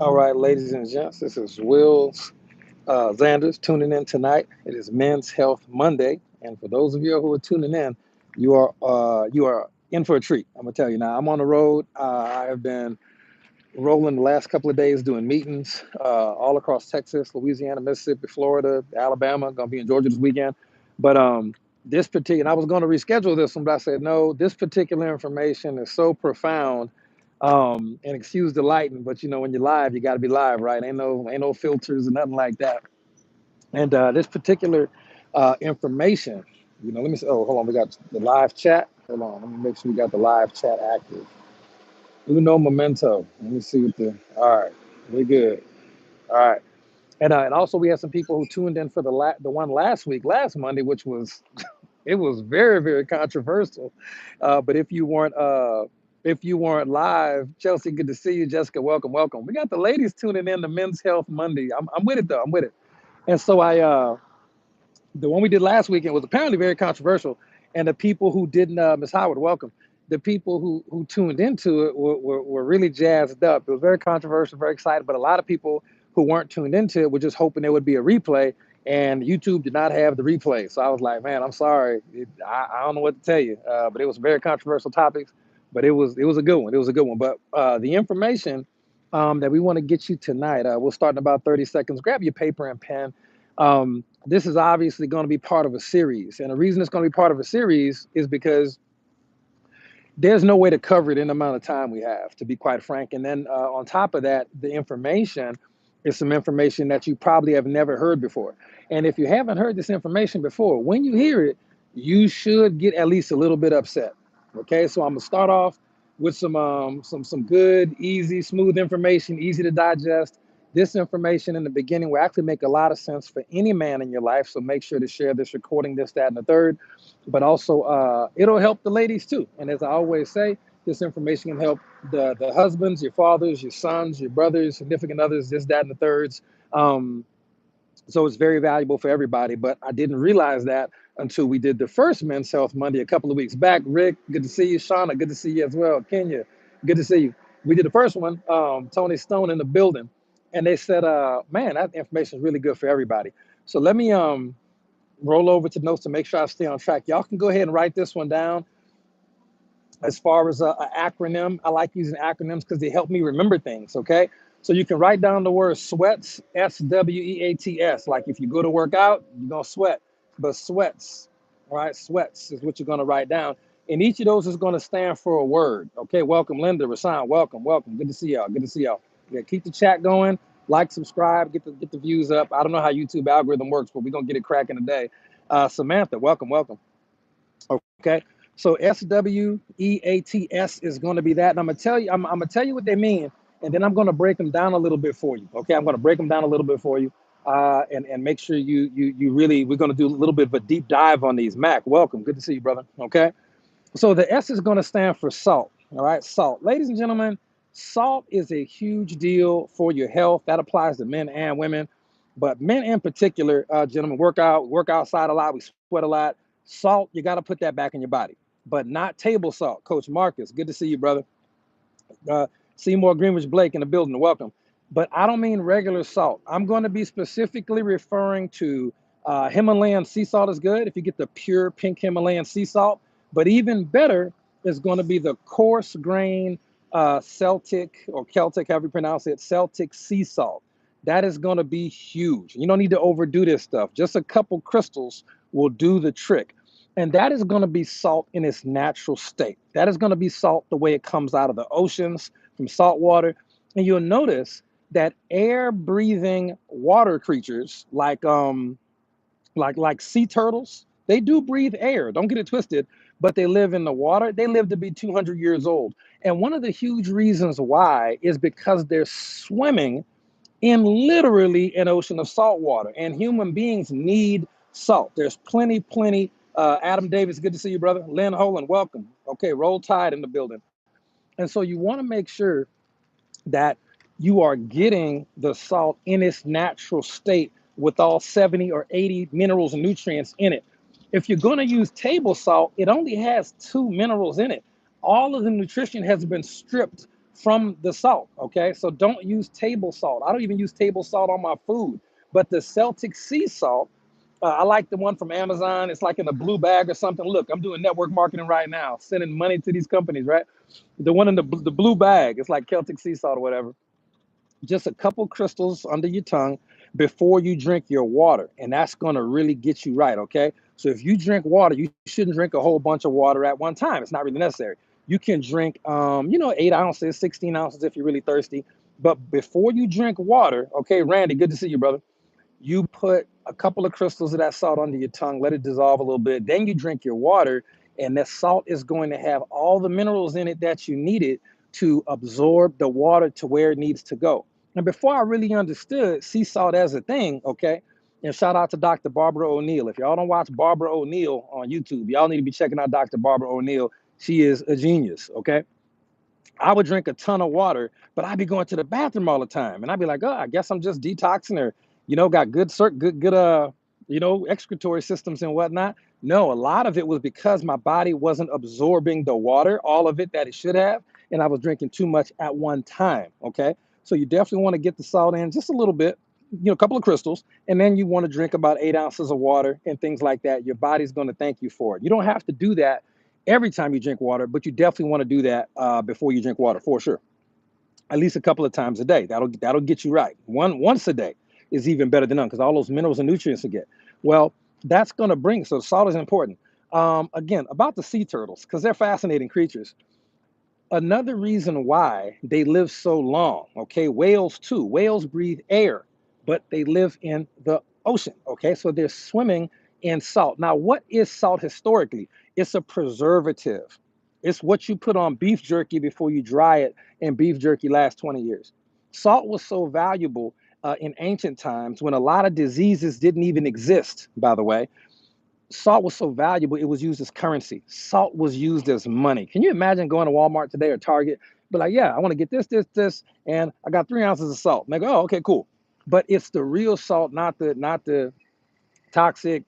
All right, ladies and gents, this is Wills Zanders tuning in tonight. It is Men's Health Monday, and for those of you who are tuning in, you are in for a treat. I'm gonna tell you now. I'm on the road. I have been rolling the last couple of days doing meetings all across Texas, Louisiana, Mississippi, Florida, Alabama. Gonna be in Georgia this weekend, but this particular, I was going to reschedule this one, but I said no. This particular information is so profound. And excuse the lighting, but when you're live, you got to be live, right? Ain't no filters or nothing like that. And this particular information, let me see. Oh, hold on, we got the live chat. Hold on, let me make sure we got the live chat active. Uno momento. Let me see what the. All right, we good. All right, and also we had some people who tuned in for the one last week, last Monday, which was it was very, very controversial. But if you weren't live, Chelsea, good to see you. Jessica, welcome, welcome. We got the ladies tuning in to Men's Health Monday. I'm with it though. I'm with it. And so the one we did last weekend was apparently very controversial. And the people who didn't, Miss Howard, welcome. The people who tuned into it were really jazzed up. It was very controversial, very excited. But a lot of people who weren't tuned into it were just hoping there would be a replay. And YouTube did not have the replay. So I was like, man, I'm sorry. I don't know what to tell you. But it was very controversial topics. But it was a good one. It was a good one. But the information that we want to get you tonight, we'll start in about 30 seconds. Grab your paper and pen. This is obviously going to be part of a series. And the reason it's going to be part of a series is because there's no way to cover it in the amount of time we have, to be quite frank. And then on top of that, the information is some information that you probably have never heard before. And if you haven't heard this information before, when you hear it, you should get at least a little bit upset. Okay, so I'm gonna start off with some good, easy, smooth information, easy to digest. This information in the beginning will actually make a lot of sense for any man in your life. So make sure to share this recording, this, that, and the third. But also, it'll help the ladies too. And as I always say, this information can help the husbands, your fathers, your sons, your brothers, significant others, this, that, and the thirds. Um, so it's very valuable for everybody. But I didn't realize that until we did the first Men's Health Monday a couple of weeks back. Rick, good to see you. Shauna, good to see you as well. Kenya, good to see you. We did the first one, Tony Stone in the building. And they said, man, that information is really good for everybody. So let me roll over to notes to make sure I stay on track. Y'all can go ahead and write this one down. As far as an acronym, I like using acronyms because they help me remember things, okay? So you can write down the word sweats, SWEATS. Like if you go to work out, you're going to sweat. But sweats, all right, sweats is what you're going to write down. And each of those is going to stand for a word. Okay, welcome, Linda, Rasan, welcome, welcome. Good to see y'all. Good to see y'all. Yeah, keep the chat going. Like, subscribe, get the views up. I don't know how YouTube algorithm works, but we're going to get it cracking today. Samantha, welcome, welcome. Okay. So SWEATS is going to be that. And I'm gonna tell you what they mean, and then I'm going to break them down a little bit for you. Okay. I'm going to break them down a little bit for you. And make sure you really, we're going to do a little bit of a deep dive on these. Mac, welcome. Good to see you, brother. Okay. So the S is going to stand for salt. All right. Salt. Ladies and gentlemen, salt is a huge deal for your health. That applies to men and women. But men in particular, gentlemen, work outside a lot. We sweat a lot. Salt, you got to put that back in your body, but not table salt. Coach Marcus, good to see you, brother. Seymour Greenwich Blake in the building, welcome. But I don't mean regular salt. I'm going to be specifically referring to Himalayan sea salt is good if you get the pure pink Himalayan sea salt. But even better is going to be the coarse grain Celtic or Celtic, however you pronounce it, Celtic sea salt. That is going to be huge. You don't need to overdo this stuff. Just a couple crystals will do the trick. And that is going to be salt in its natural state. That is going to be salt the way it comes out of the oceans from salt water. And you'll notice that air breathing water creatures like sea turtles, they do breathe air. Don't get it twisted, but they live in the water. They live to be 200 years old. And one of the huge reasons why is because they're swimming in literally an ocean of salt water. And human beings need salt. There's plenty. Adam Davis, good to see you, brother. Lynn Holland, welcome. Okay, Roll Tide in the building. And so you want to make sure that you are getting the salt in its natural state with all 70 or 80 minerals and nutrients in it. If you're going to use table salt, it only has 2 minerals in it. All of the nutrition has been stripped from the salt. Okay, so don't use table salt. I don't even use table salt on my food. But the Celtic sea salt, I like the one from Amazon. It's like in a blue bag or something. Look, I'm doing network marketing right now, sending money to these companies, right? The one in the blue bag, it's like Celtic sea salt or whatever. Just a couple crystals under your tongue before you drink your water. And that's going to really get you right. Okay. So if you drink water, you shouldn't drink a whole bunch of water at one time. It's not really necessary. You can drink, 8 ounces, 16 ounces if you're really thirsty. But before you drink water, okay, Randy, good to see you, brother. You put a couple of crystals of that salt under your tongue, let it dissolve a little bit. Then you drink your water, and that salt is going to have all the minerals in it that you needed to absorb the water to where it needs to go. And before I really understood sea salt as a thing, okay, and shout out to Dr. Barbara O'Neill. If y'all don't watch Barbara O'Neill on YouTube, y'all need to be checking out Dr. Barbara O'Neill. She is a genius, okay? I would drink a ton of water, but I'd be going to the bathroom all the time, and I'd be like, "Oh, I guess I'm just detoxing, or got good excretory systems and whatnot." No, a lot of it was because my body wasn't absorbing the water, all of it that it should have, and I was drinking too much at one time. Okay, so you definitely want to get the salt in just a little bit, a couple of crystals, and then you want to drink about 8 ounces of water and things like that. Your body's going to thank you for it. You don't have to do that every time you drink water, but you definitely want to do that before you drink water for sure. At least a couple of times a day. That'll get you right. Once a day is even better than none because all those minerals and nutrients you get. Well, that's going to bring. So salt is important. Again, about the sea turtles because they're fascinating creatures. Another reason why they live so long. Okay, whales too. Whales breathe air, but they live in the ocean. Okay, so they're swimming in salt. Now, what is salt historically? It's a preservative. It's what you put on beef jerky before you dry it, and beef jerky lasts 20 years. Salt was so valuable in ancient times when a lot of diseases didn't even exist, by the way. Salt was so valuable, it was used as currency. Salt was used as money. Can you imagine going to Walmart today or Target? But like, yeah, I want to get this, and I got 3 ounces of salt. And they go, oh, okay, cool. But it's the real salt, not the toxic,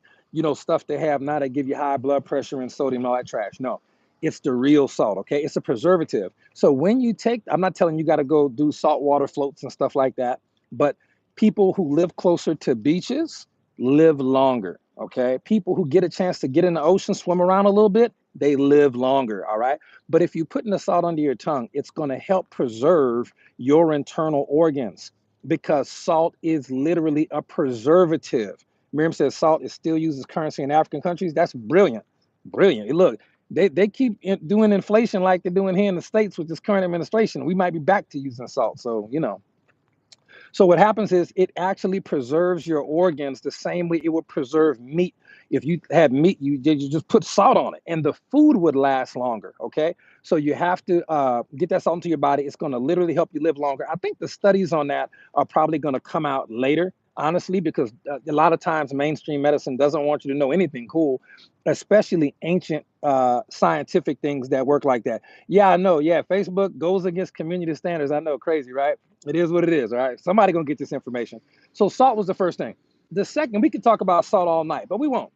stuff they have now that give you high blood pressure and sodium and all that trash. No, it's the real salt. Okay, it's a preservative. So when you take, I'm not telling you got to go do saltwater floats and stuff like that, but people who live closer to beaches live longer. Okay, people who get a chance to get in the ocean, swim around a little bit, they live longer. All right, but if you putting the salt under your tongue, it's going to help preserve your internal organs because salt is literally a preservative. Miriam says salt is still used as currency in African countries. That's brilliant. Brilliant. Look, they keep doing inflation like they're doing here in the States with this current administration. We might be back to using salt. So what happens is it actually preserves your organs the same way it would preserve meat. If you had meat, you just put salt on it, and the food would last longer. Okay, so you have to get that salt into your body. It's going to literally help you live longer. I think the studies on that are probably going to come out later, honestly, because a lot of times mainstream medicine doesn't want you to know anything cool, especially ancient scientific things that work like that. Yeah, I know. Yeah, Facebook goes against community standards. I know, crazy, right? It is what it is, all right? Somebody gonna get this information. So salt was the first thing. The second, we could talk about salt all night, but we won't.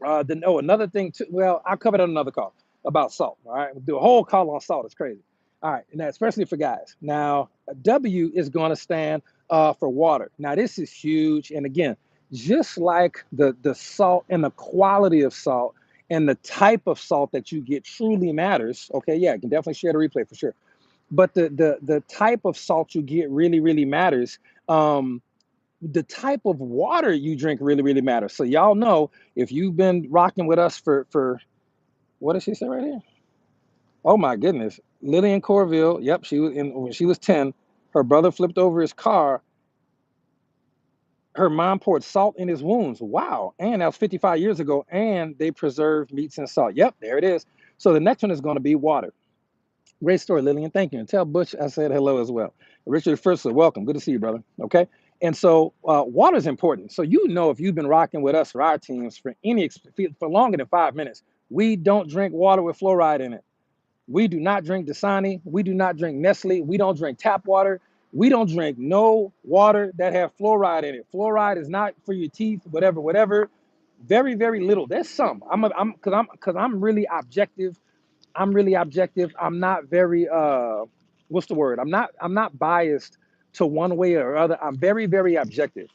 Another thing too. Well, I'll cover that on another call about salt. All right, we'll do a whole call on salt. It's crazy. All right, and that's especially for guys. Now, W is going to stand for water. Now, this is huge, and again, just like the salt and the quality of salt and the type of salt that you get truly matters. Okay, yeah, I can definitely share the replay for sure. But the type of salt you get really really matters. The type of water you drink really really matters. So y'all know if you've been rocking with us for what does she say right here? Oh my goodness, Lillian Corville. Yep, she was in when she was 10. Her brother flipped over his car. Her mom poured salt in his wounds. Wow, and that was 55 years ago. And they preserved meats and salt. Yep, there it is. So the next one is going to be water. Great story, Lillian. Thank you. And tell Butch I said hello as well. Richard Fritzler, welcome. Good to see you, brother. Okay. And so water is important. So if you've been rocking with us or our teams for longer than 5 minutes, we don't drink water with fluoride in it. We do not drink Dasani. We do not drink Nestle. We don't drink tap water. We don't drink no water that have fluoride in it. Fluoride is not for your teeth, whatever. Very, very little. There's some. I'm really objective. I'm not very what's the word? I'm not biased to one way or other. I'm very, very objective.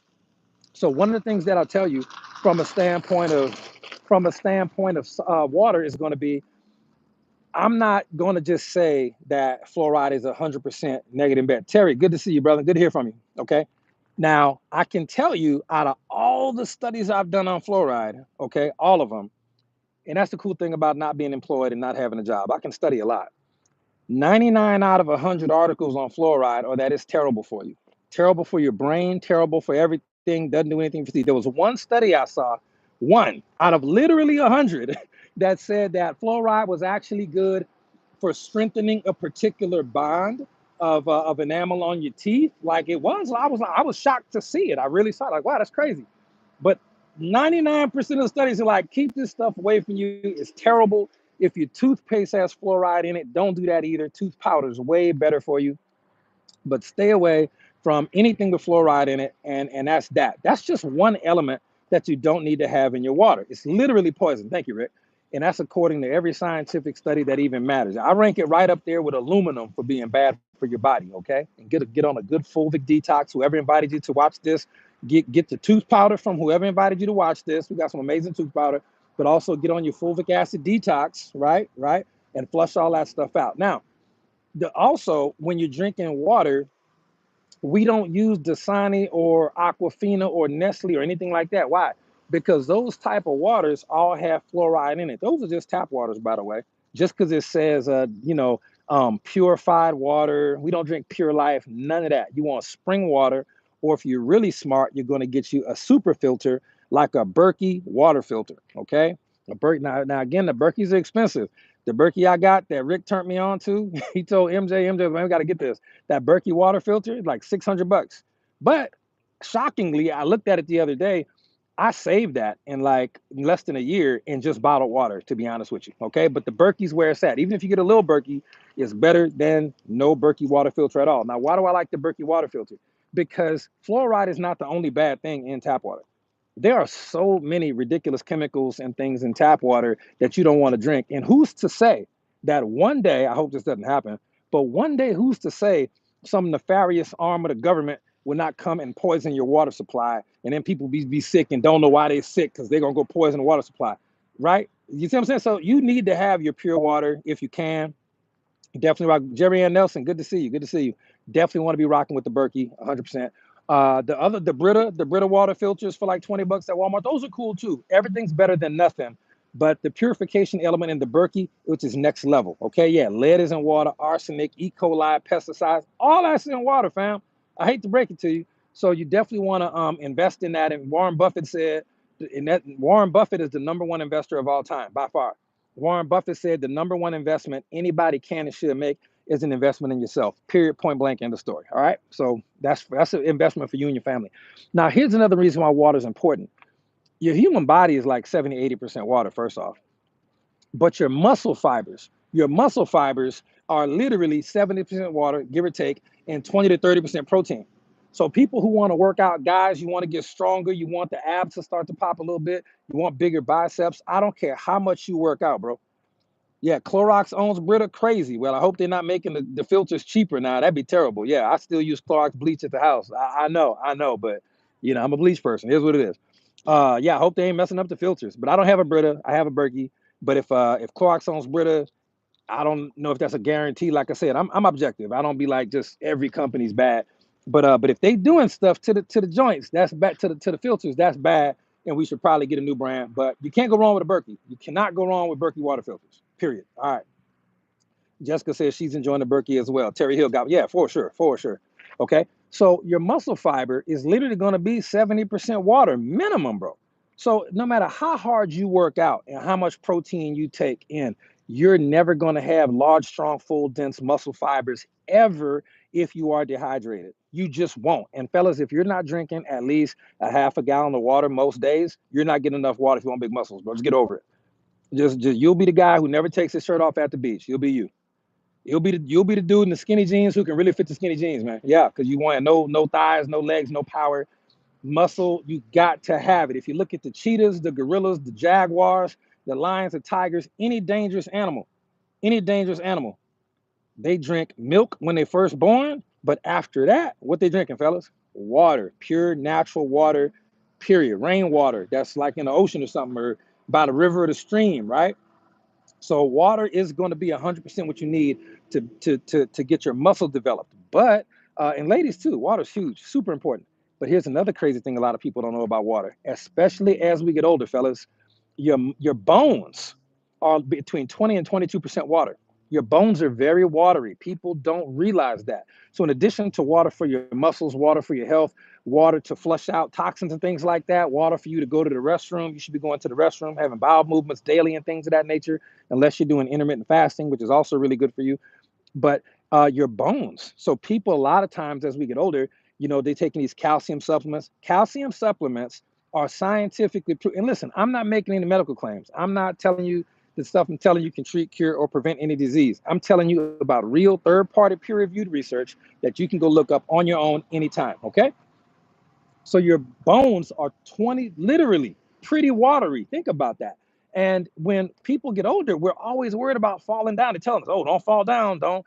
So one of the things that I'll tell you from a standpoint of water is going to be, I'm not going to just say that fluoride is 100% negative bet. Terry, good to see you, brother. Good to hear from you. Okay. Now, I can tell you out of all the studies I've done on fluoride, okay, all of them, and that's the cool thing about not being employed and not having a job. I can study a lot. 99 out of 100 articles on fluoride are that it's terrible for you. Terrible for your brain, terrible for everything, doesn't do anything for you. There was one study I saw, one out of literally 100, that said that fluoride was actually good for strengthening a particular bond of enamel on your teeth. Like it was, I was shocked to see it. I really saw it, like, wow, that's crazy. But 99% of the studies are like, keep this stuff away from you. It's terrible. If your toothpaste has fluoride in it, don't do that either. Tooth powder is way better for you, but stay away from anything with fluoride in it. And that's that. That's just one element that you don't need to have in your water. It's literally poison. Thank you, Rick. And that's according to every scientific study that even matters. I rank it right up there with aluminum for being bad for your body. Okay, and get on a good fulvic detox. Whoever invited you to watch this, get the tooth powder from whoever invited you to watch this. We got some amazing tooth powder, but also get on your fulvic acid detox, right, and flush all that stuff out. Now, also when you're drinking water, we don't use Dasani or Aquafina or Nestle or anything like that. Why? Because those type of waters all have fluoride in it. Those are just tap waters, by the way. Just because it says, purified water. We don't drink Pure Life. None of that. You want spring water, or if you're really smart, you're going to get you a super filter like a Berkey water filter. Okay. Now again, the Berkeys are expensive. The Berkey I got that Rick turned me on to, he told MJ, man, we got to get this. That Berkey water filter is like $600. But shockingly, I looked at it the other day. I saved that in like less than a year in just bottled water, to be honest with you. Okay. But the Berkey's where it's at. Even if you get a little Berkey, it's better than no Berkey water filter at all. Now, why do I like the Berkey water filter? Because fluoride is not the only bad thing in tap water. There are so many ridiculous chemicals and things in tap water that you don't want to drink. And who's to say that one day, I hope this doesn't happen, but one day, who's to say some nefarious arm of the government will not come and poison your water supply, and then people be sick and don't know why they're sick because they're going to go poison the water supply, right? You see what I'm saying? So you need to have your pure water if you can. Definitely rock. Jerry Ann Nelson, good to see you. Good to see you. Definitely want to be rocking with the Berkey, 100%. The Brita water filters for like $20 at Walmart. Those are cool too. Everything's better than nothing. But the purification element in the Berkey, which is next level. Okay, yeah, lead is in water, arsenic, E. coli, pesticides, all that's in water, fam. I hate to break it to you. So you definitely want to invest in that. And Warren Buffett said, Warren Buffett is the #1 investor of all time by far. Warren Buffett said the #1 investment anybody can and should make is an investment in yourself. Period. Point blank. End of story. All right. So that's an investment for you and your family. Now, here's another reason why water is important. Your human body is like 70, 80% water, first off. But your muscle fibers are literally 70% water, give or take, and 20 to 30% protein. So people who want to work out, guys, you want to get stronger, you want the abs to start to pop a little bit, you want bigger biceps. I don't care how much you work out, bro. Yeah, Clorox owns Brita. Crazy. Well, I hope they're not making the filters cheaper now. That'd be terrible. Yeah, I still use Clorox bleach at the house. I know, but I'm a bleach person. Here's what it is. Yeah, I hope they ain't messing up the filters. But I don't have a Brita. I have a Berkey. But if Clorox owns Brita, I don't know if that's a guarantee. Like I said, I'm objective. I don't be like just every company's bad. But if they doing stuff to the joints, that's bad, to the filters, that's bad, and we should probably get a new brand. But you can't go wrong with a Berkey. You cannot go wrong with Berkey water filters. Period. All right. Jessica says she's enjoying the Berkey as well. Terry Hill got, yeah, for sure, for sure. Okay. So your muscle fiber is literally going to be 70% water minimum, bro. So no matter how hard you work out and how much protein you take in, you're never going to have large, strong, full, dense muscle fibers ever if you are dehydrated. You just won't. And fellas, if you're not drinking at least a half a gallon of water most days, you're not getting enough water if you want big muscles, bro. Just get over it. Just you'll be the guy who never takes his shirt off at the beach. You'll be you. You'll be the dude in the skinny jeans who can really fit the skinny jeans, man. Yeah, because you want no thighs, no legs, no power, muscle. You got to have it. If you look at the cheetahs, the gorillas, the jaguars, the lions, the tigers, any dangerous animal, They drink milk when they first born, but after that, what they drinking, fellas? Water, pure natural water, period. Rainwater that's like in the ocean or something, or by the river or the stream, right? So water is going to be 100% what you need to get your muscle developed. But and ladies too, water's huge, super important. But here's another crazy thing a lot of people don't know about water, especially as we get older, fellas. Your bones are between 20 and 22% water. Your bones are very watery. People don't realize that. So in addition to water for your muscles, water for your health, water to flush out toxins and things like that, water for you to go to the restroom, you should be going to the restroom, having bowel movements daily and things of that nature, unless you're doing intermittent fasting, which is also really good for you. But your bones. So people a lot of times as we get older, they're taking these calcium supplements. Calcium supplements are scientifically proven. And listen, I'm not making any medical claims. I'm not telling you the stuff I'm telling you can treat, cure, or prevent any disease. I'm telling you about real third-party peer-reviewed research that you can go look up on your own anytime, okay? So your bones are 20, literally pretty watery. Think about that. And when people get older, we're always worried about falling down. They're telling us, oh, don't fall down. Don't,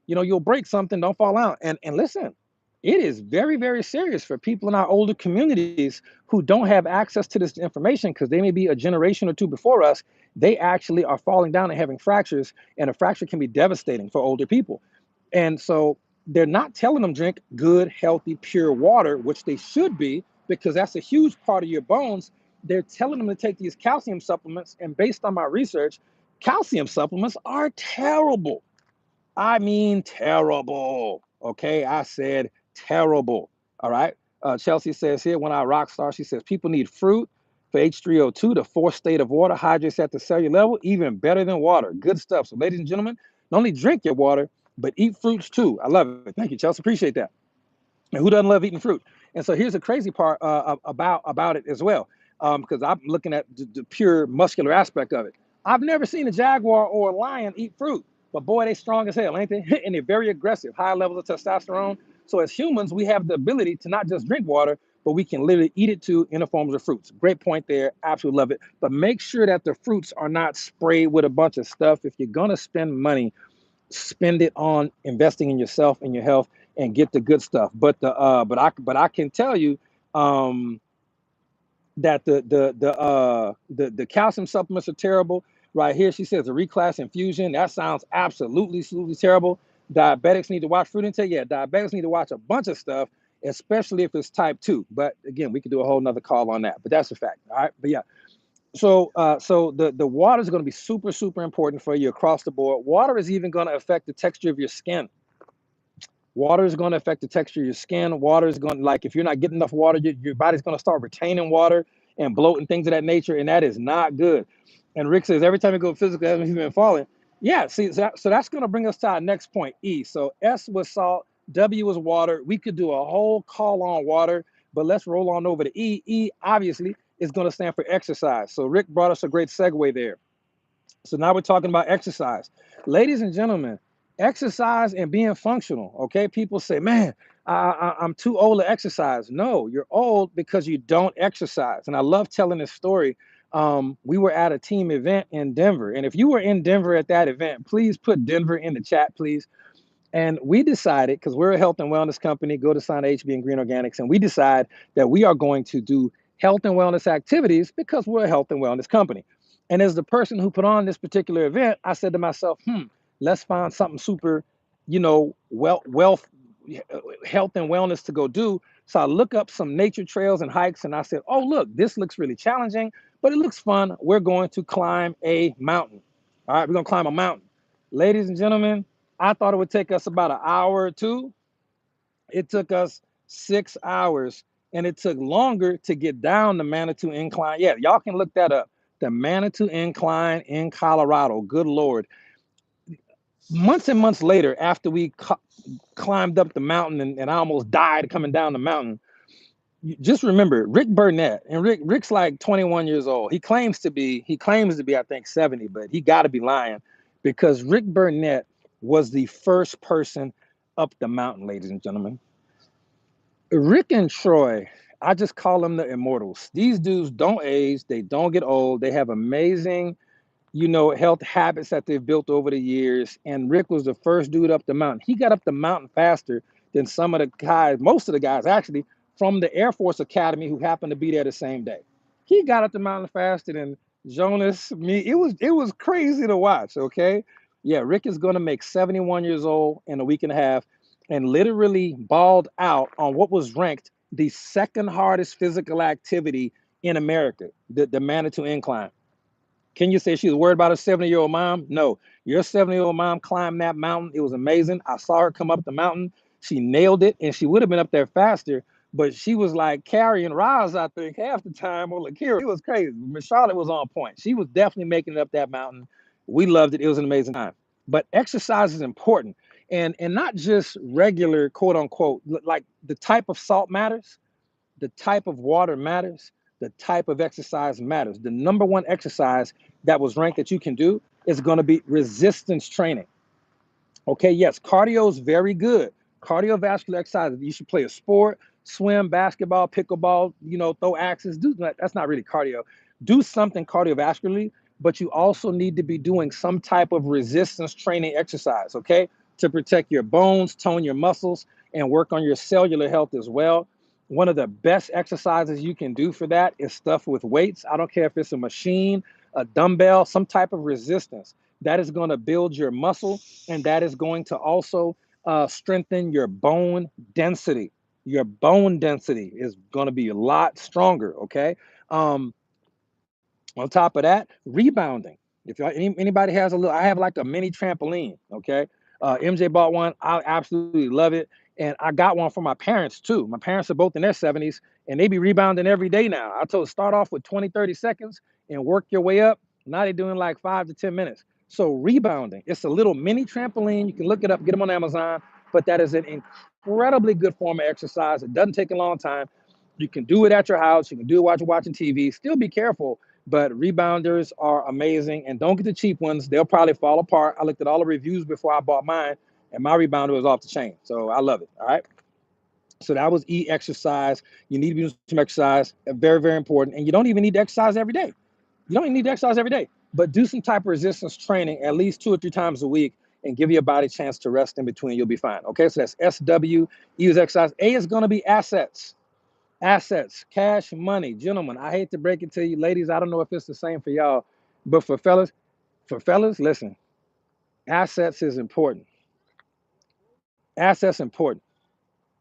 you'll break something. Don't fall out. And listen, it is very, very serious for people in our older communities who don't have access to this information because they may be a generation or two before us. They actually are falling down and having fractures, and a fracture can be devastating for older people. And so they're not telling them drink good, healthy, pure water, which they should be, because that's a huge part of your bones. They're telling them to take these calcium supplements. And based on my research, calcium supplements are terrible. I mean, terrible. Okay. I said terrible. All right. Chelsea says here, when I rock star, she says people need fruit for H3O2, the fourth state of water, hydrates at the cellular level, even better than water. Good stuff. So, ladies and gentlemen, not only drink your water, but eat fruits too. I love it. Thank you, Chelsea. Appreciate that. And who doesn't love eating fruit? And so here's the crazy part about it as well, because I'm looking at the pure muscular aspect of it. I've never seen a jaguar or a lion eat fruit, but boy, they strong as hell, ain't they? And they're very aggressive, high levels of testosterone. So as humans, we have the ability to not just drink water, but we can literally eat it too in the forms of fruits. Great point there. Absolutely love it. But make sure that the fruits are not sprayed with a bunch of stuff. If you're gonna spend money, spend it on investing in yourself and your health and get the good stuff. But I can tell you that the calcium supplements are terrible. Right here, she says the reclass infusion. That sounds absolutely terrible. Diabetics need to watch fruit intake. Yeah, diabetics need to watch a bunch of stuff, especially if it's type 2. But again, we could do a whole nother call on that. But that's a fact. All right. But yeah, so the water is going to be super important for you across the board. Water is even going to affect the texture of your skin. Water is going to affect the texture of your skin. Water is going to, like, if you're not getting enough water, your body's going to start retaining water and bloat and things of that nature, and that is not good. And Rick says every time you go physical, he's been falling. Yeah, see, so that's going to bring us to our next point, E. So S was salt, W was water. We could do a whole call on water, but let's roll on over to E. E obviously is going to stand for exercise. So Rick brought us a great segue there. So now we're talking about exercise. Ladies and gentlemen, exercise and being functional. Okay, people say, man, I'm too old to exercise. No, you're old because you don't exercise. And I love telling this story. We were at a team event in Denver. And if you were in Denver at that event, please put Denver in the chat, please. And we decided, because we're a health and wellness company, go to Sign HB and Green Organics, and we decide that we are going to do health and wellness activities because we're a health and wellness company. And as the person who put on this particular event, I said to myself, let's find something super, wealth, health and wellness to go do. So I look up some nature trails and hikes, and I said, oh, look, this looks really challenging, but it looks fun. We're going to climb a mountain. All right, we're going to climb a mountain. Ladies and gentlemen, I thought it would take us about an hour or two. It took us 6 hours, and it took longer to get down the Manitou Incline. Yeah, y'all can look that up. The Manitou Incline in Colorado. Good Lord. Months and months later, after we climbed up the mountain and I almost died coming down the mountain, just remember Rick Burnett, and Rick's like 21 years old. He claims to be, I think, 70, but he got to be lying, because Rick Burnett was the first person up the mountain, ladies and gentlemen. Rick and Troy, I just call them the immortals. These dudes don't age, they don't get old, they have amazing health habits that they've built over the years. And Rick was the first dude up the mountain. He got up the mountain faster than some of the guys, most of the guys actually, from the Air Force Academy who happened to be there the same day. He got up the mountain faster than Jonas, me. It was crazy to watch. Okay. Yeah, Rick is gonna make 71 years old in a week and a half and literally balled out on what was ranked the second hardest physical activity in America, the Manitou Incline. Can you say she was worried about her 70-year-old mom? No. Your 70-year-old mom climbed that mountain. It was amazing. I saw her come up the mountain. She nailed it, and she would have been up there faster, but she was like carrying Roz, I think, half the time, or Lakira. It was crazy. Miss Charlotte was on point. She was definitely making it up that mountain. We loved it. It was an amazing time. But exercise is important. And not just regular, quote unquote, like the type of salt matters, the type of water matters, the type of exercise matters. The number one exercise that was ranked that you can do is going to be resistance training. Okay, yes, cardio is very good. Cardiovascular exercise. You should play a sport, swim, basketball, pickleball, throw axes. Do that. That's not really cardio. Do something cardiovascularly, but you also need to be doing some type of resistance training exercise, okay? To protect your bones, tone your muscles, and work on your cellular health as well. One of the best exercises you can do for that is stuff with weights. I don't care if it's a machine, a dumbbell, some type of resistance. That is going to build your muscle, and that is going to also strengthen your bone density. Your bone density is going to be a lot stronger. Okay. Um, on top of that, rebounding. If anybody has a little, I have like a mini trampoline. Okay. MJ bought one. I absolutely love it. And I got one for my parents too. My parents are both in their 70s and they be rebounding every day now. I told start off with 20, 30 seconds and work your way up. Now they're doing like 5 to 10 minutes. So rebounding, it's a little mini trampoline. You can look it up, get them on Amazon, but that is an incredibly good form of exercise. It doesn't take a long time. You can do it at your house. You can do it while you're watching TV. Still be careful, but rebounders are amazing. And don't get the cheap ones. They'll probably fall apart. I looked at all the reviews before I bought mine, and my rebounder was off the chain. So I love it. All right. So that was exercise. You need to be doing some exercise. Very, very important. And you don't even need to exercise every day. You don't even need to exercise every day, but do some type of resistance training at least 2 or 3 times a week and give your body a chance to rest in between. You'll be fine. Okay. So that's SW. E is exercise. A is going to be assets. Assets, cash, money. Gentlemen, I hate to break it to you, ladies. I don't know if it's the same for y'all, but for fellas, listen, assets is important. Assets important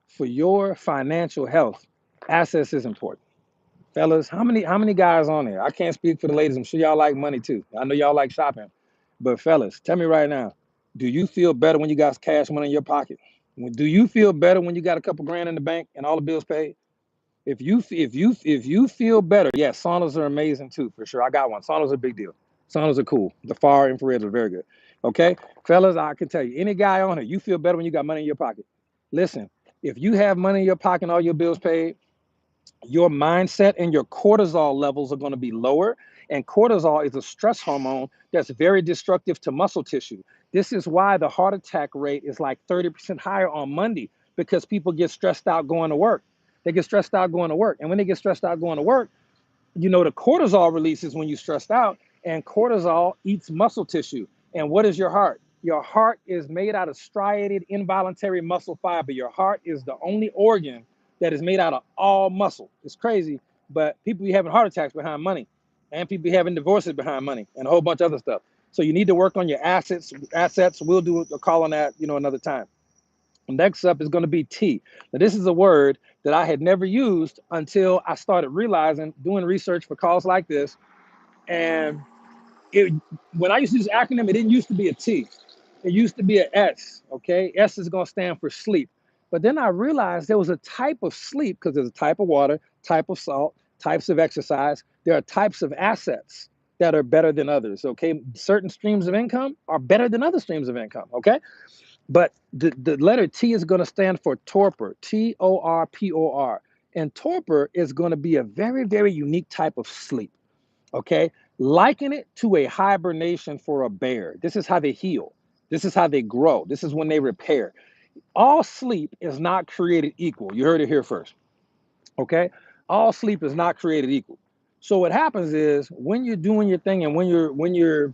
for your financial health. Assets is important. Fellas, how many guys on there? I can't speak for the ladies. I'm sure y'all like money too. I know y'all like shopping. But fellas, tell me right now, do you feel better when you got cash money in your pocket? Do you feel better when you got a couple grand in the bank and all the bills paid? If you feel better, yes, saunas are amazing too, for sure. I got one. Saunas are a big deal. Saunas are cool. The far infrared are very good. Okay, fellas, I can tell you, any guy on here, you feel better when you got money in your pocket. Listen, if you have money in your pocket and all your bills paid, your mindset and your cortisol levels are going to be lower. And cortisol is a stress hormone that's very destructive to muscle tissue. This is why the heart attack rate is like 30% higher on Monday, because people get stressed out going to work. They get stressed out going to work. And when they get stressed out going to work, the cortisol releases when you're stressed out, and cortisol eats muscle tissue. And what is your heart? Your heart is made out of striated involuntary muscle fiber. Your heart is the only organ that is made out of all muscle. It's crazy, but people be having heart attacks behind money, and people be having divorces behind money, and a whole bunch of other stuff. So you need to work on your assets. We'll do a call on that, another time. Next up is going to be T. Now, this is a word that I had never used until I started realizing, doing research for calls like this. And when I used to use this acronym, it didn't used to be a T. It used to be an S, okay? S is going to stand for sleep. But then I realized there was a type of sleep, because there's a type of water, type of salt, types of exercise. There are types of assets that are better than others, okay? Certain streams of income are better than other streams of income, okay? But the letter T is going to stand for torpor, Torpor. And torpor is going to be a very, very unique type of sleep, okay? Liken it to a hibernation for a bear. This is how they heal. This is how they grow. This is when they repair. All sleep is not created equal. You heard it here first, okay? All sleep is not created equal. So what happens is when you're doing your thing and when you're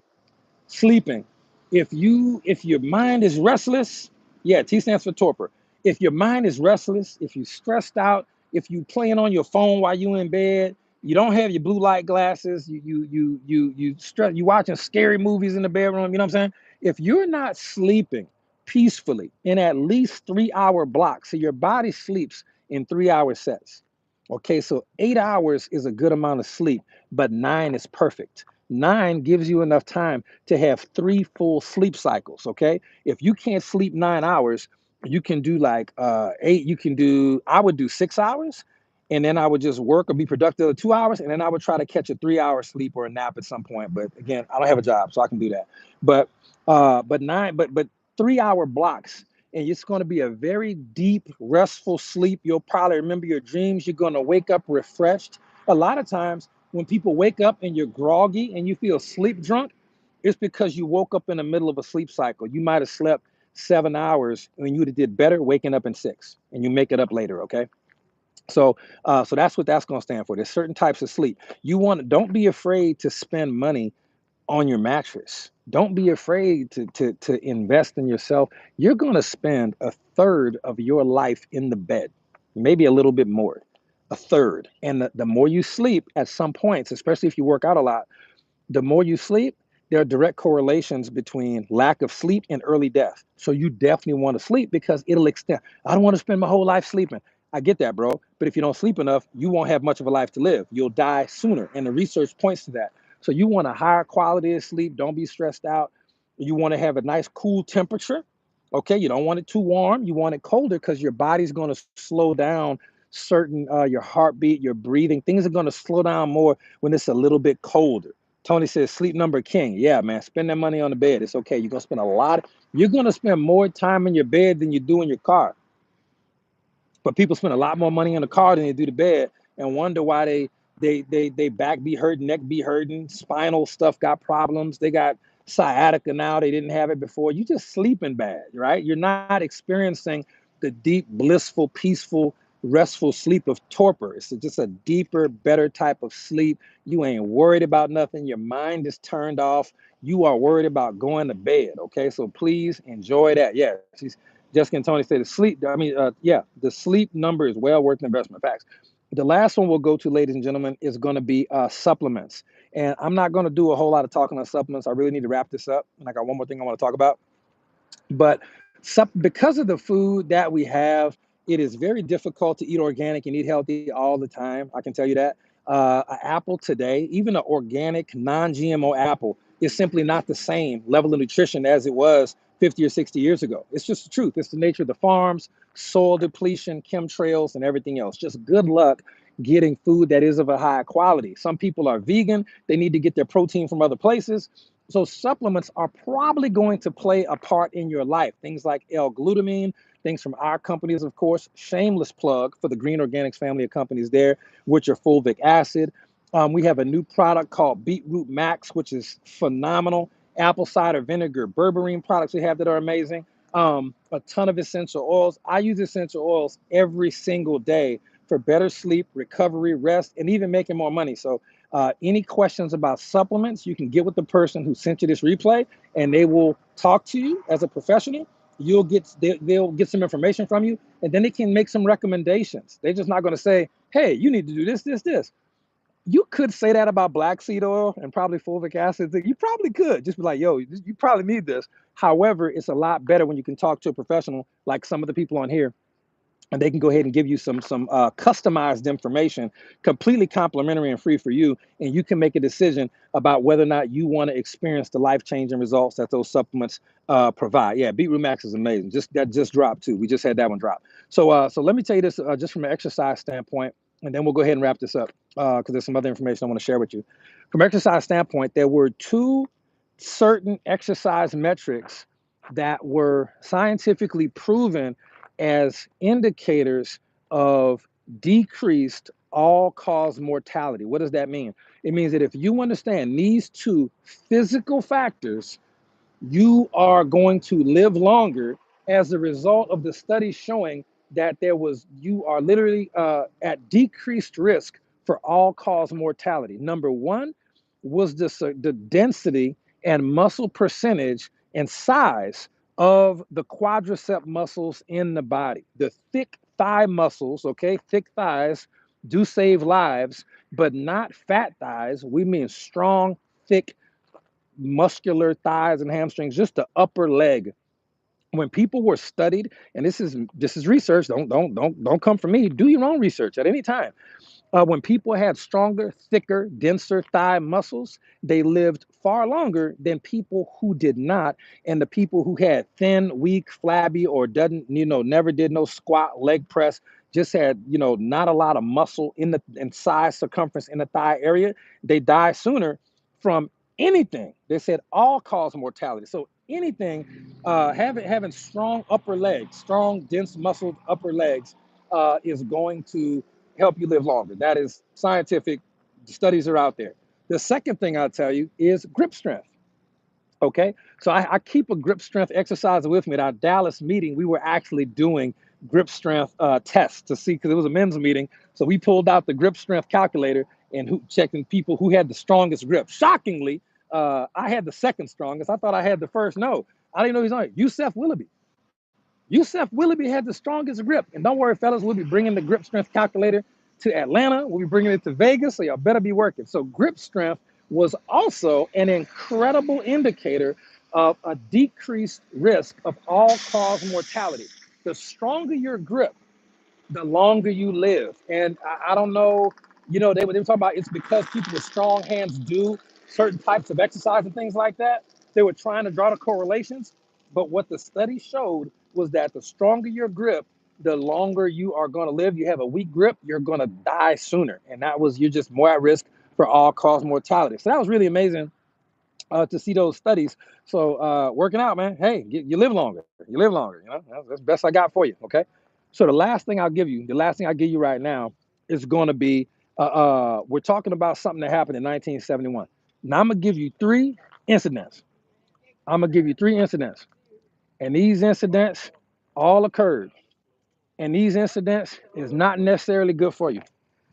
Sleeping. If your mind is restless, yeah, T stands for torpor. If your mind is restless, if you're stressed out, if you playing on your phone while you in bed, you don't have your blue light glasses, you watching scary movies in the bedroom, you know what I'm saying? If you're not sleeping peacefully in at least 3 hour blocks, so your body sleeps in 3 hour sets. Okay, so 8 hours is a good amount of sleep, but nine is perfect. Nine gives you enough time to have 3 full sleep cycles. Okay, if you can't sleep 9 hours, you can do like eight. You can do. I would do 6 hours, and then I would just work or be productive at 2 hours, and then I would try to catch a 3 hour sleep or a nap at some point. But again, I don't have a job, so I can do that. But but 3 hour blocks. And it's going to be a very deep, restful sleep. You'll probably remember your dreams. You're going to wake up refreshed. A lot of times, when people wake up and you're groggy and you feel sleep drunk, it's because you woke up in the middle of a sleep cycle. You might have slept 7 hours when you would have did better waking up in six, and you make it up later. Okay, so that's what that's going to stand for. There's certain types of sleep. Don't be afraid to spend money on your mattress. Don't be afraid to invest in yourself. You're going to spend a third of your life in the bed, maybe a little bit more, a third. And the more you sleep at some points, especially if you work out a lot, the more you sleep, there are direct correlations between lack of sleep and early death. So you definitely want to sleep because it'll extend. I don't want to spend my whole life sleeping. I get that, bro. But if you don't sleep enough, you won't have much of a life to live. You'll die sooner. And the research points to that. So you want a higher quality of sleep. Don't be stressed out. You want to have a nice cool temperature. Okay. You don't want it too warm. You want it colder because your body's going to slow down certain, your heartbeat, your breathing. Things are going to slow down more when it's a little bit colder. Tony says sleep number king. Yeah, man, spend that money on the bed. It's okay. You're gonna spend a lot. You're gonna spend more time in your bed than you do in your car. But people spend a lot more money on the car than they do the bed, and wonder why they back be hurting, neck be hurting, spinal stuff got problems. They got sciatica now. They didn't have it before. You just sleeping bad, right? You're not experiencing the deep, blissful, peaceful, restful sleep of torpor. It's just a deeper, better type of sleep. You ain't worried about nothing. Your mind is turned off. You are worried about going to bed. Okay, so please enjoy that. Yeah, Jessica and Tony say the sleep. Yeah, the sleep number is well worth the investment. Facts. The last one we'll go to, ladies and gentlemen, is going to be supplements. And I'm not going to do a whole lot of talking on supplements. I really need to wrap this up. And I got one more thing I want to talk about. But because of the food that we have, it is very difficult to eat organic and eat healthy all the time. I can tell you that. An apple today, even an organic, non-GMO apple, is simply not the same level of nutrition as it was 50 or 60 years ago. It's just the truth. It's the nature of the farms, soil depletion, chemtrails, and everything else. Just good luck getting food that is of a high quality. Some people are vegan. They need to get their protein from other places. So supplements are probably going to play a part in your life. Things like L-glutamine, things from our companies, of course. Shameless plug for the Green Organics family of companies there, which are fulvic acid. We have a new product called Beetroot Max, which is phenomenal. Apple cider vinegar, berberine products we have that are amazing. A ton of essential oils. I use essential oils every single day for better sleep, recovery, rest, and even making more money. So any questions about supplements, you can get with the person who sent you this replay, and they will talk to you as a professional. They'll get some information from you, and then they can make some recommendations. They're just not going to say, "Hey, you need to do this, this, this." You could say that about black seed oil and probably fulvic acid. You probably could just be like, "Yo, you probably need this." However, it's a lot better when you can talk to a professional like some of the people on here, and they can go ahead and give you some customized information, completely complimentary and free for you, and you can make a decision about whether or not you want to experience the life-changing results that those supplements provide. Yeah, Beetroot Max is amazing. That just dropped too. We just had that one drop. So let me tell you this just from an exercise standpoint, and then we'll go ahead and wrap this up because there's some other information I want to share with you. From an exercise standpoint, there were two certain exercise metrics that were scientifically proven as indicators of decreased all-cause mortality. What does that mean? It means that if you understand these two physical factors, you are going to live longer as a result of the study showing that you are literally at decreased risk for all-cause mortality. Number one was the density and muscle percentage and size of the quadricep muscles in the body. The thick thigh muscles, okay, thick thighs do save lives, but not fat thighs. We mean strong, thick, muscular thighs and hamstrings, just the upper leg. When people were studied, and this is research, don't come from me. Do your own research at any time. When people had stronger, thicker, denser thigh muscles, they lived far longer than people who did not. And the people who had thin, weak, flabby, or doesn't, never did no squat, leg press, just had, not a lot of muscle in size, circumference in the thigh area, they die sooner from anything. They said all cause mortality. So anything, having strong upper legs, strong, dense, muscled upper legs, is going to help you live longer. That is scientific. Studies are out there. The second thing I'll tell you is grip strength. Okay. So I keep a grip strength exercise with me. At our Dallas meeting, we were actually doing grip strength tests to see, because it was a men's meeting. So we pulled out the grip strength calculator and checking people who had the strongest grip. Shockingly, I had the second strongest. I thought I had the first. No, I didn't know he's on it. Yusef Willoughby. Yusef Willoughby had the strongest grip. And don't worry, fellas, we'll be bringing the grip strength calculator to Atlanta. We'll be bringing it to Vegas, so y'all better be working. So grip strength was also an incredible indicator of a decreased risk of all-cause mortality. The stronger your grip, the longer you live. And I don't know, they were talking about it's because people with strong hands do certain types of exercise and things like that. They were trying to draw the correlations. But what the study showed was that the stronger your grip, the longer you are going to live. You have a weak grip, you're going to die sooner. And you're just more at risk for all cause mortality. So that was really amazing to see those studies. So working out, man, hey, you live longer. You live longer. That's the best I got for you. Okay. So the last thing I'll give you right now is going to be we're talking about something that happened in 1971. Now I'm gonna give you three incidents. And these incidents all occurred. And these incidents is not necessarily good for you.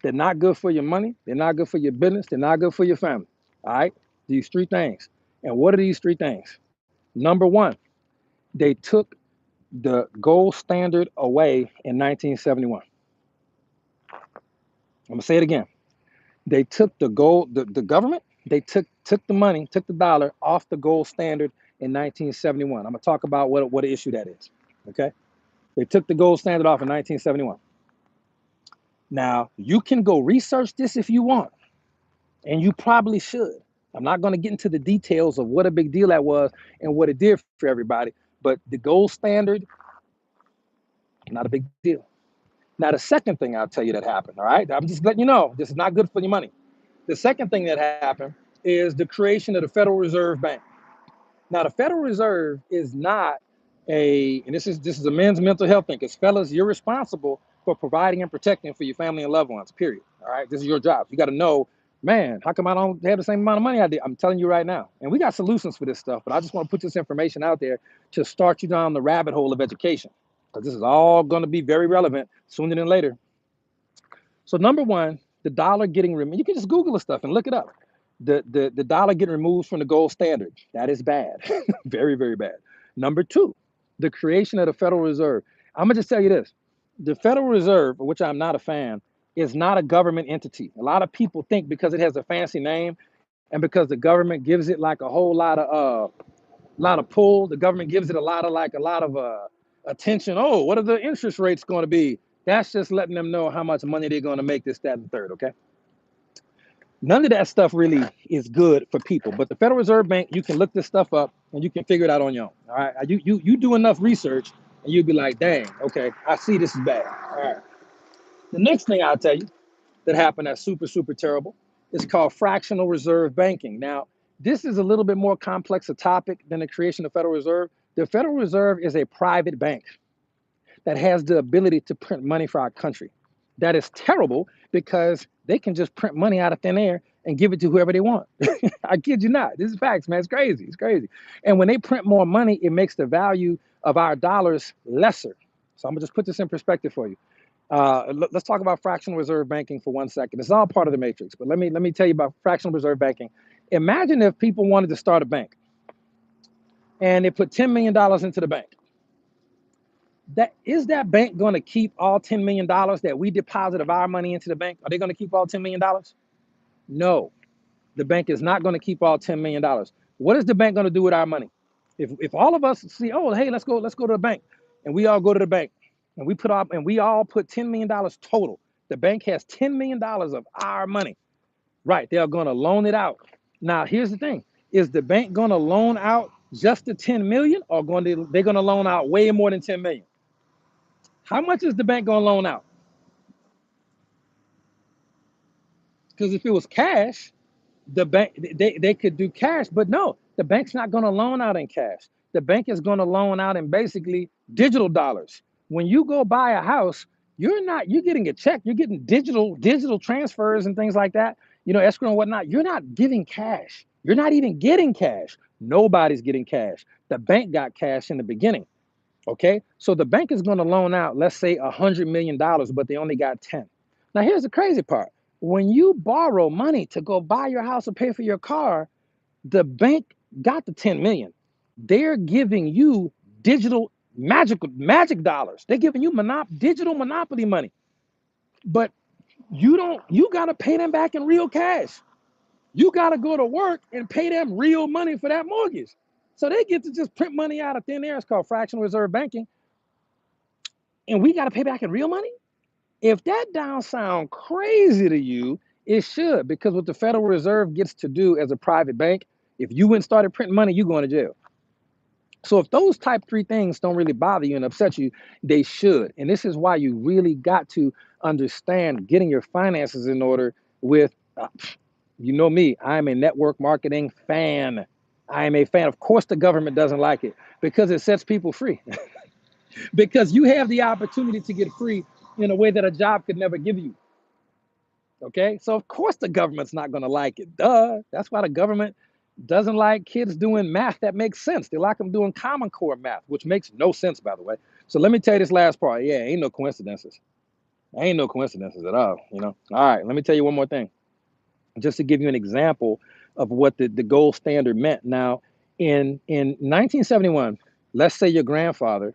They're not good for your money. They're not good for your business. They're not good for your family. All right. These three things. And what are these three things? Number one, they took the gold standard away in 1971. I'm gonna say it again. They took the government, they took the money, took the dollar off the gold standard in 1971. I'm gonna talk about what issue that is. Okay. They took the gold standard off in 1971. Now you can go research this if you want, and you probably should. I'm not going to get into the details of what a big deal that was and what it did for everybody, but the gold standard, not a big deal. Now, the second thing I'll tell you that happened, all right? I'm just letting you know, this is not good for your money. The second thing that happened is the creation of the Federal Reserve Bank. Now, the Federal Reserve is not and this is a men's mental health thing, because fellas, you're responsible for providing and protecting for your family and loved ones, period. All right, this is your job. You got to know, man, how come I don't have the same amount of money I did? I'm telling you right now. And we got solutions for this stuff, but I just want to put this information out there to start you down the rabbit hole of education, because this is all going to be very relevant sooner than later. So number one, the dollar getting removed. You can just Google this stuff and look it up. The dollar getting removed from the gold standard. That is bad. Very, very bad. Number two, the creation of the Federal Reserve. I'm gonna just tell you this. The Federal Reserve, which I'm not a fan, is not a government entity. A lot of people think because it has a fancy name and because the government gives it like a whole lot of pull, the government gives it a lot of attention. Oh, what are the interest rates going to be? That's just letting them know how much money they're going to make, this, that, and the third, okay? None of that stuff really is good for people. But the Federal Reserve Bank, you can look this stuff up and you can figure it out on your own. All right. You do enough research and you'll be like, dang, okay, I see this is bad. All right. The next thing I'll tell you that happened that's super, super terrible is called fractional reserve banking. Now, this is a little bit more complex a topic than the creation of the Federal Reserve. The Federal Reserve is a private bank that has the ability to print money for our country. That is terrible because they can just print money out of thin air and give it to whoever they want. I kid you not. This is facts, man. It's crazy. It's crazy. And when they print more money, it makes the value of our dollars lesser. So I'm gonna just put this in perspective for you. Let's talk about fractional reserve banking for 1 second. It's all part of the matrix, but let me tell you about fractional reserve banking. Imagine if people wanted to start a bank and they put $10 million into the bank. That bank going to keep all $10 million that we deposit of our money into the bank? Are they going to keep all $10 million? No, the bank is not going to keep all $10 million. What is the bank going to do with our money? If all of us see, oh, hey, let's go to the bank, and we all go to the bank, and we all put $10 million total. The bank has $10 million of our money, right? They're going to loan it out. Now, here's the thing: is the bank going to loan out just the 10 million, or they're going to loan out way more than 10 million? How much is the bank going to loan out? Because if it was cash, the bank they could do cash, but no, the bank's not going to loan out in cash. The bank is going to loan out in basically digital dollars. When you go buy a house, you're getting a check, you're getting digital transfers and things like that, escrow and whatnot. You're not giving cash, you're not even getting cash. Nobody's getting cash. The bank got cash in the beginning. Okay, so the bank is going to loan out, let's say $100 million, but they only got 10. Now here's the crazy part: when you borrow money to go buy your house or pay for your car, the bank got the 10 million. They're giving you digital magic dollars. They're giving you digital monopoly money, but you got to pay them back in real cash. You got to go to work and pay them real money for that mortgage. So they get to just print money out of thin air. It's called fractional reserve banking, and we got to pay back in real money. If that don't sound crazy to you, it should, because what the Federal Reserve gets to do as a private bank, if you went and started printing money, you going to jail. So if those type 3 things don't really bother you and upset you, they should. And this is why you really got to understand getting your finances in order with, you know me, I'm a network marketing fan. I am a fan. Of course, the government doesn't like it because it sets people free. Because you have the opportunity to get free in a way that a job could never give you. Okay, so of course the government's not going to like it. Duh. That's why the government doesn't like kids doing math that makes sense. They like them doing Common Core math, which makes no sense, by the way. So let me tell you this last part. Yeah, ain't no coincidences. Ain't no coincidences at all. All right, let me tell you one more thing, just to give you an example of what the gold standard meant. Now, in 1971, let's say your grandfather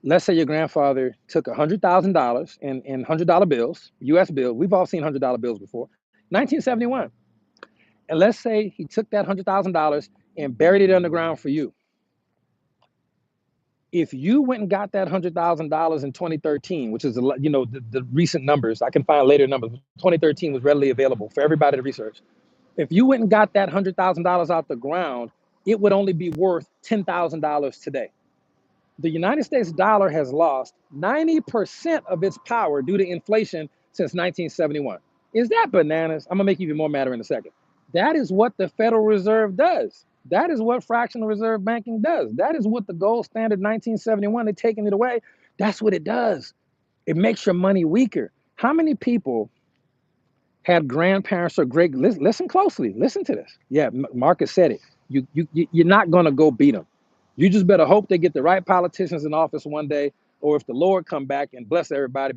took $100,000 in $100 bills, U.S. bills. We've all seen $100 bills before. 1971, and let's say he took that $100,000 and buried it underground for you. If you went and got that $100,000 in 2013, which is the recent numbers, I can find later numbers. 2013 was readily available for everybody to research. If you went and got that $100,000 out the ground, it would only be worth $10,000 today. The United States dollar has lost 90% of its power due to inflation since 1971. Is that bananas? I'm going to make you even more madder in a second. That is what the Federal Reserve does. That is what fractional reserve banking does. That is what the gold standard 1971, they're taking it away. That's what it does. It makes your money weaker. How many people had grandparents or great, listen closely, listen to this. Yeah, Marcus said it. You're not going to go beat them. You just better hope they get the right politicians in office one day, or if the Lord come back and bless everybody,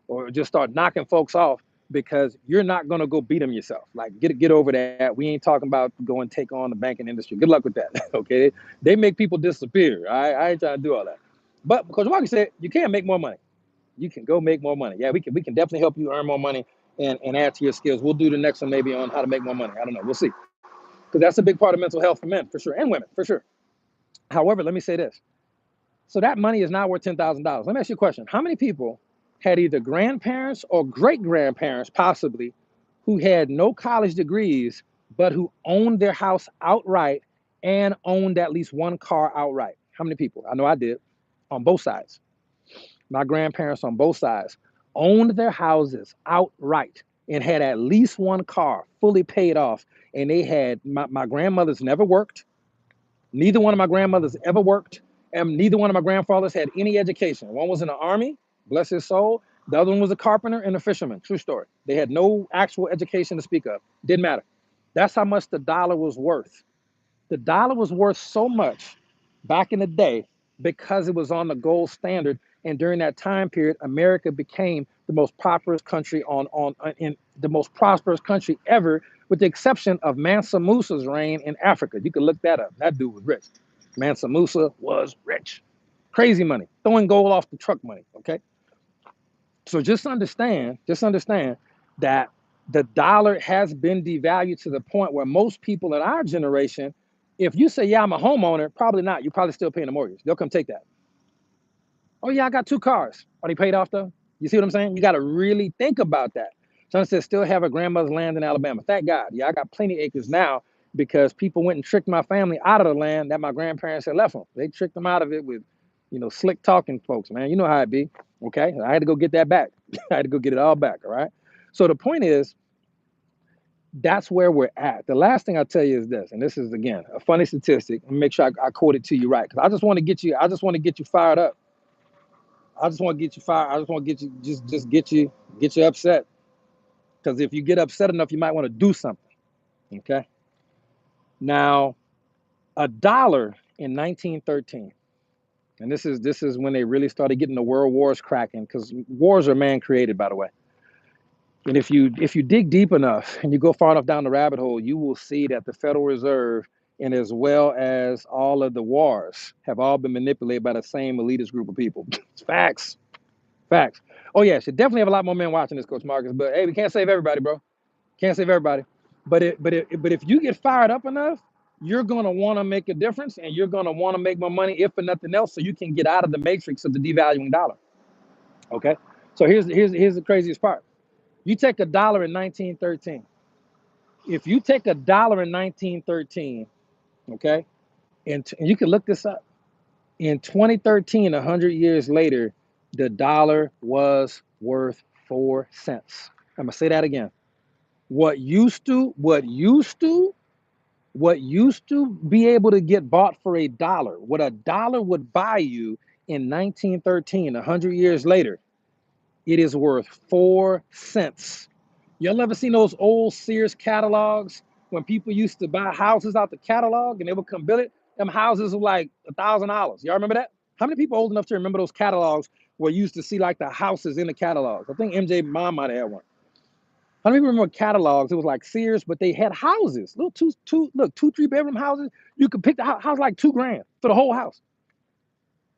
or just start knocking folks off, because you're not going to go beat them yourself. Like, get over that. We ain't talking about go and take on the banking industry. Good luck with that. Okay, they make people disappear. I ain't trying to do all that. But because Marcus said you can make more money, you can go make more money. Yeah, we can definitely help you earn more money and add to your skills. We'll do the next one maybe on how to make more money. I don't know. We'll see. Because that's a big part of mental health for men, for sure, and women, for sure. However, let me say this. So that money is not worth $10,000. Let me ask you a question. How many people had either grandparents or great-grandparents, possibly, who had no college degrees, but who owned their house outright and owned at least one car outright? How many people? I know I did, on both sides. My grandparents on both sides owned their houses outright and had at least one car fully paid off. And they had, my grandmothers never worked. Neither one of my grandmothers ever worked. And neither one of my grandfathers had any education. One was in the army, bless his soul. The other one was a carpenter and a fisherman. True story. They had no actual education to speak of. Didn't matter. That's how much the dollar was worth. The dollar was worth so much back in the day because it was on the gold standard. And during that time period, America became the most prosperous country in the most prosperous country ever with the exception of Mansa Musa's reign in Africa. You can look that up. That dude was rich. Mansa Musa was rich. Crazy money, throwing gold off the truck money, okay? So just understand that the dollar has been devalued to the point where most people in our generation, if you say, yeah, I'm a homeowner, probably not. You're probably still paying the mortgage. They'll come take that. Oh, yeah, I got 2 cars. Are they paid off though? You see what I'm saying? You got to really think about that. Son said, still have a grandmother's land in Alabama. Thank God. Yeah, I got plenty of acres now because people went and tricked my family out of the land that my grandparents had left them. They tricked them out of it with, slick talking folks, man. You know how it be. Okay. I had to go get that back. I had to go get it all back. All right. So the point is, that's where we're at. The last thing I'll tell you is this, and this is again a funny statistic. Let me make sure I quote it to you right. Because I just want to get you fired up. I just want to get you fired. I just want to get you just get you upset. Because if you get upset enough, you might want to do something. Okay. Now, a dollar in 1913, and this is when they really started getting the world wars cracking, because wars are man created, by the way. And if you dig deep enough and you go far enough down the rabbit hole, you will see that the Federal Reserve and as well as all of the wars have all been manipulated by the same elitist group of people. Facts. Facts. Oh yeah, should definitely have a lot more men watching this, Coach Marcus. But hey, we can't save everybody, bro. Can't save everybody. But if you get fired up enough, you're gonna want to make a difference, and you're gonna want to make more money, if for nothing else, so you can get out of the matrix of the devaluing dollar. Okay. So here's the craziest part. You take a dollar in 1913. If you take a dollar in 1913, okay, and you can look this up. In 2013, 100 years later, the dollar was worth 4 cents. I'm gonna say that again. What used to be able to get bought for a dollar, what a dollar would buy you in 1913, 100 years later, it is worth 4 cents. Y'all ever seen those old Sears catalogs when people used to buy houses out the catalog and they would come build it? Them houses were like $1,000. Y'all remember that? How many people old enough to remember those catalogs where you used to see like the houses in the catalogs? I think MJ mom might have had one. How many people remember catalogs? It was like Sears, but they had houses, little two, 3 bedroom houses. You could pick the house like $2,000 for the whole house.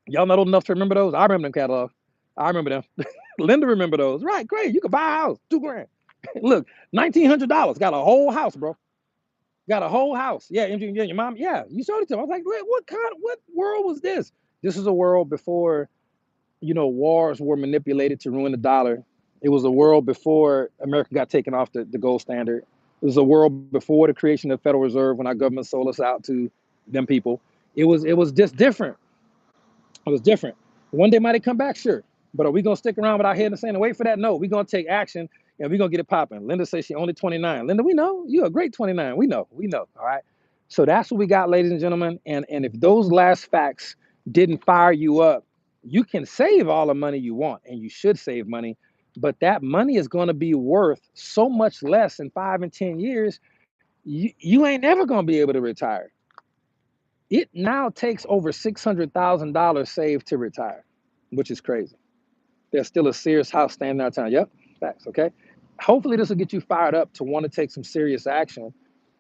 Y'all not old enough to remember those? I remember them catalogs. I remember them. Linda remember those. Right, great. You could buy a house, $2,000. Look, $1,900 got a whole house, bro. Got a whole house. Yeah, MJ, yeah, your mom. Yeah, you showed it to me. I was like, what world was this? This is a world before, wars were manipulated to ruin the dollar. It was a world before America got taken off the gold standard. It was a world before the creation of the Federal Reserve when our government sold us out to them people. It was just different. It was different. One day might it come back, sure. But are we gonna stick around with our head in the sand and wait for that? No, we're gonna take action and we're gonna get it popping. Linda says she only 29. Linda, we know you're a great 29. We know. All right. So that's what we got, ladies and gentlemen. And if those last facts didn't fire you up, you can save all the money you want, and you should save money, but that money is gonna be worth so much less in 5 and 10 years, you ain't never gonna be able to retire. It now takes over $600,000 saved to retire, which is crazy. There's still a Sears house standing out of town. Yep, facts, okay? Hopefully this will get you fired up to want to take some serious action.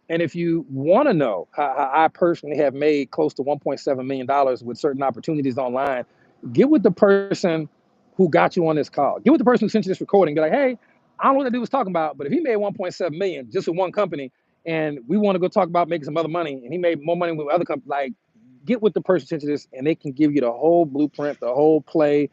And if you want to know how I personally have made close to $1.7 million with certain opportunities online, get with the person who got you on this call. Get with the person who sent you this recording. Be like, hey, I don't know what that dude was talking about, but if he made 1.7 million just with one company, and we want to go talk about making some other money, and he made more money with other companies, like, get with the person who sent you this, and they can give you the whole blueprint, the whole play,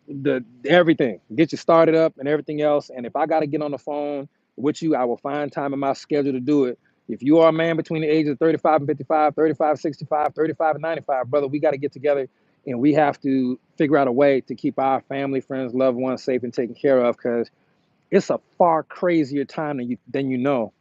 the everything, get you started up and everything else. And if I got to get on the phone with you, I will find time in my schedule to do it. If you are a man between the ages of 35 and 55, 35, 65, 35 and 95, brother, we got to get together and we have to figure out a way to keep our family, friends, loved ones safe and taken care of, because it's a far crazier time than you know.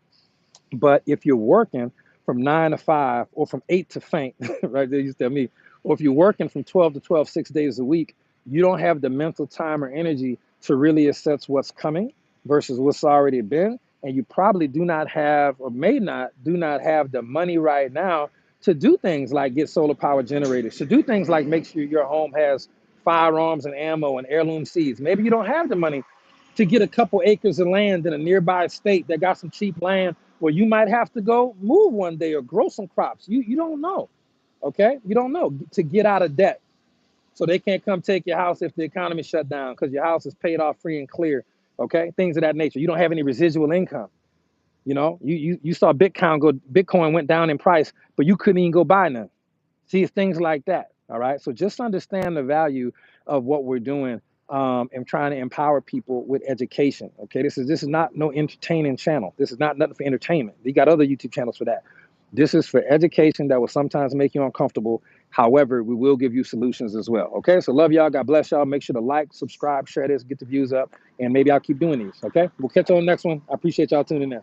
But if you're working from 9 to 5 or from 8 to faint, right? They used to tell me, or if you're working from 12 to 12, 6 days a week, you don't have the mental time or energy to really assess what's coming versus what's already been. And you probably do not have, or do not have the money right now to do things like get solar power generators, to do things like make sure your home has firearms and ammo and heirloom seeds. Maybe you don't have the money to get a couple acres of land in a nearby state that got some cheap land Well, you might have to go move one day or grow some crops. You don't know. Okay, you don't know, to get out of debt. So they can't come take your house if the economy shut down because your house is paid off free and clear. Okay, things of that nature. You don't have any residual income. You know, you saw Bitcoin went down in price, but you couldn't even go buy none. See, it's things like that. All right. So just understand the value of what we're doing, and trying to empower people with education. Okay. This is not no entertaining channel. This is not nothing for entertainment. You got other YouTube channels for that. This is for education that will sometimes make you uncomfortable. However, we will give you solutions as well. Okay. So love y'all. God bless y'all. Make sure to like, subscribe, share this, get the views up, and maybe I'll keep doing these. Okay. We'll catch you on the next one. I appreciate y'all tuning in.